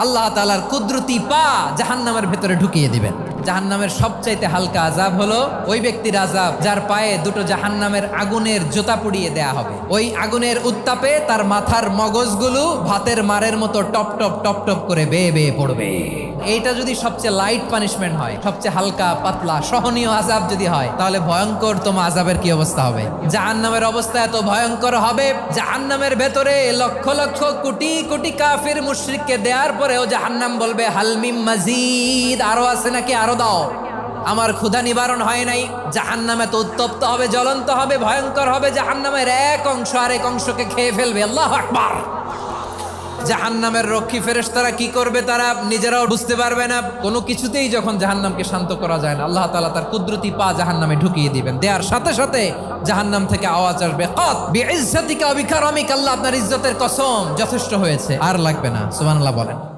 আল্লাহ তাআলার কুদরতি পা জাহান্নামের ভেতরে ঢুকিয়ে দিবেন। জাহান্নামের সবচাইতে হালকা আযাব হলো ওই ব্যক্তির আযাব যার পায়ে দুটো জাহান্নামের আগুনের জুতা পুড়িয়ে দেয়া হবে। ওই আগুনের উত্তাপে তার মাথার মগজগুলো ভাতের মারের মতো টপ টপ টপ টপ করে বেয়ে বেয়ে পড়বে। এইটা যদি সবচেয়ে লাইট পানিশমেন্ট হয়, সবচেয়ে হালকা পাতলা সহনীয় আযাব যদি হয়, তাহলে ভয়ঙ্কর তোমার আযাবের কি অবস্থা হবে? জাহান্নামের অবস্থা এত ভয়ঙ্কর হবে, জাহান্নামের ভেতরে লক্ষ লক্ষ কোটি কোটি কাফির মুশরিককে দেওয়ার পরেও জাহান্নাম বলবে হালমিম মাজিদ, আরো আছে নাকি, আরো দাও, আমার ক্ষুধা নিবারণ হয় নাই। জাহান্নামে তো উত্তপ্ত হবে, জ্বলন্ত হবে, ভয়ঙ্কর হবে। জাহান্নামের এক অংশ আরেক অংশকে খেয়ে ফেলবে। আল্লাহু আকবার। জাহান্নামের রক্ষী ফেরেশতারা কি করবে তারা নিজেরাও বুঝতে পারবে না। কোনো কিছুতেই যখন জাহান্নামকে শান্ত করা যায় না, আল্লাহ তাআলা তার কুদরতি পা জাহান্নামে ঢুকিয়ে দিবেন। দেওয়ার সাথে সাথে জাহান্নাম থেকে আওয়াজ আসবে, কাত বিইজ্জাতিকা ওয়া বিকারামিকা, আল্লাহ আপনার ইজ্জতের কসম, যথেষ্ট হয়েছে, আর লাগবে না। সুবহানাল্লাহ বলেন।